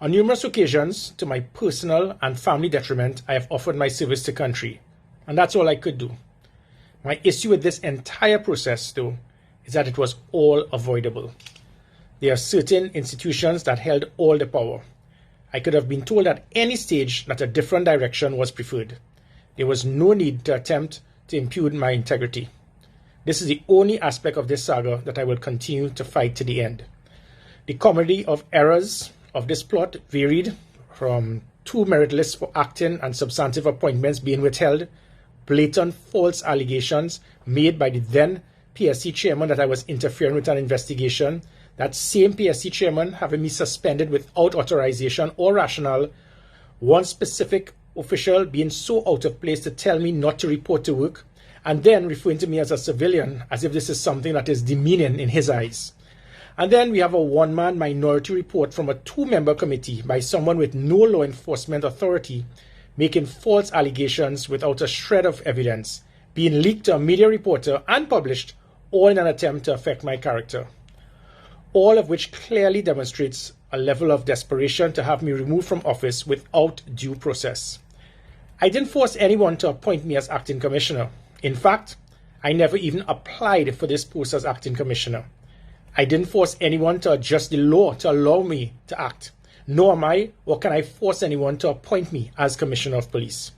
On numerous occasions, to my personal and family detriment, I have offered my service to country, and that's all I could do. My issue with this entire process, though, is that it was all avoidable. There are certain institutions that held all the power. I could have been told at any stage that a different direction was preferred. There was no need to attempt to impugn my integrity. This is the only aspect of this saga that I will continue to fight to the end. The comedy of errors of this plot varied from 2 merit lists for acting and substantive appointments being withheld, blatant false allegations made by the then PSC chairman that I was interfering with an investigation, that same PSC chairman having me suspended without authorization or rationale, one specific official being so out of place to tell me not to report to work, and then referring to me as a civilian as if this is something that is demeaning in his eyes. And then we have a one-man minority report from a 2-member committee by someone with no law enforcement authority making false allegations without a shred of evidence, being leaked to a media reporter and published, all in an attempt to affect my character. All of which clearly demonstrates a level of desperation to have me removed from office without due process. I didn't force anyone to appoint me as acting commissioner. In fact, I never even applied for this post as acting commissioner. I didn't force anyone to adjust the law to allow me to act, nor am I or can I force anyone to appoint me as Commissioner of Police.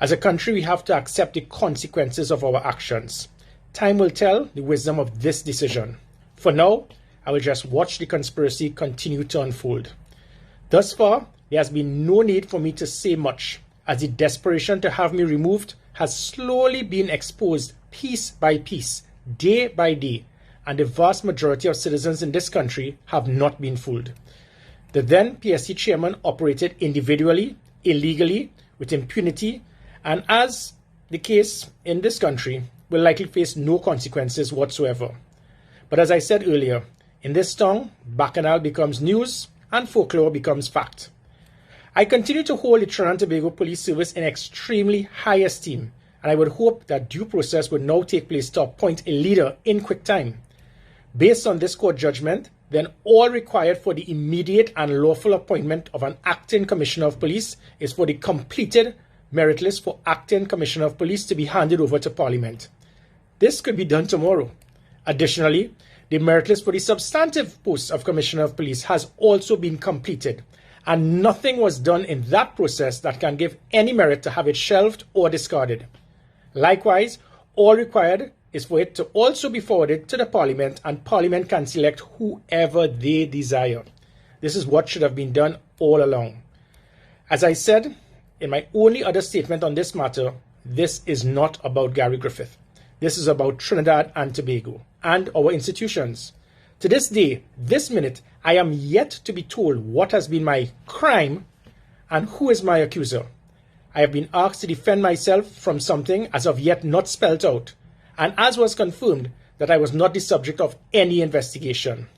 As a country, we have to accept the consequences of our actions. Time will tell the wisdom of this decision. For now, I will just watch the conspiracy continue to unfold. Thus far, there has been no need for me to say much, as the desperation to have me removed has slowly been exposed piece by piece, day by day, and the vast majority of citizens in this country have not been fooled. The then PSC chairman operated individually, illegally, with impunity, and as the case in this country, will likely face no consequences whatsoever. But as I said earlier, in this town, Bacchanal becomes news and folklore becomes fact. I continue to hold the Trinidad and Tobago Police Service in extremely high esteem, and I would hope that due process would now take place to appoint a leader in quick time. Based on this court judgment, then all required for the immediate and lawful appointment of an acting commissioner of police is for the completed merit list for acting commissioner of police to be handed over to Parliament. This could be done tomorrow. Additionally, the merit list for the substantive post of commissioner of police has also been completed, and nothing was done in that process that can give any merit to have it shelved or discarded. Likewise, all required is for it to also be forwarded to the Parliament, and Parliament can select whoever they desire. This is what should have been done all along. As I said in my only other statement on this matter, this is not about Gary Griffith. This is about Trinidad and Tobago and our institutions. To this day, this minute, I am yet to be told what has been my crime and who is my accuser. I have been asked to defend myself from something as of yet not spelled out, and as was confirmed that I was not the subject of any investigation.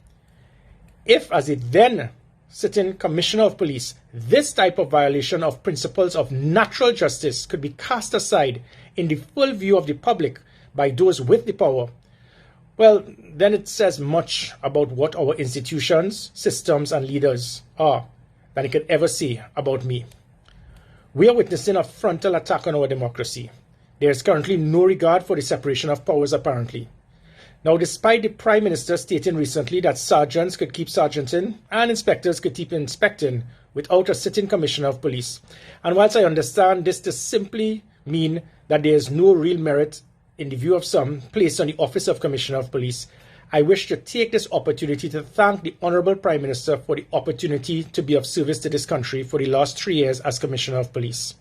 If, as a then sitting Commissioner of Police, this type of violation of principles of natural justice could be cast aside in the full view of the public by those with the power, well, then it says much about what our institutions, systems, and leaders are than it could ever say about me. We are witnessing a frontal attack on our democracy. There is currently no regard for the separation of powers, apparently. Now, despite the Prime Minister stating recently that sergeants could keep sergeanting and inspectors could keep inspecting without a sitting Commissioner of Police, and whilst I understand this to simply mean that there is no real merit in the view of some placed on the office of Commissioner of Police, I wish to take this opportunity to thank the Honourable Prime Minister for the opportunity to be of service to this country for the last 3 years as Commissioner of Police.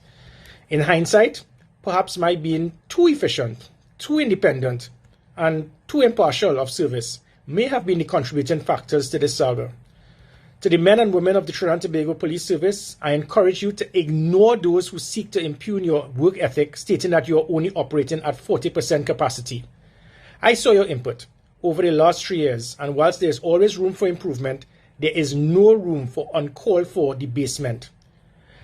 In hindsight, perhaps my being too efficient, too independent, and too impartial of service may have been the contributing factors to this saga. To the men and women of the Trinidad and Tobago Police Service, I encourage you to ignore those who seek to impugn your work ethic, stating that you are only operating at 40% capacity. I saw your input over the last 3 years, and whilst there is always room for improvement, there is no room for uncalled for debasement.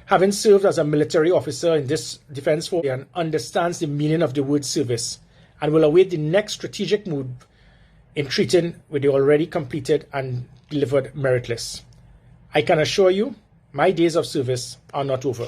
Having served as a military officer in this defence force and understands the meaning of the word service, and will await the next strategic move in treating with the already completed and delivered merit list. I can assure you, my days of service are not over.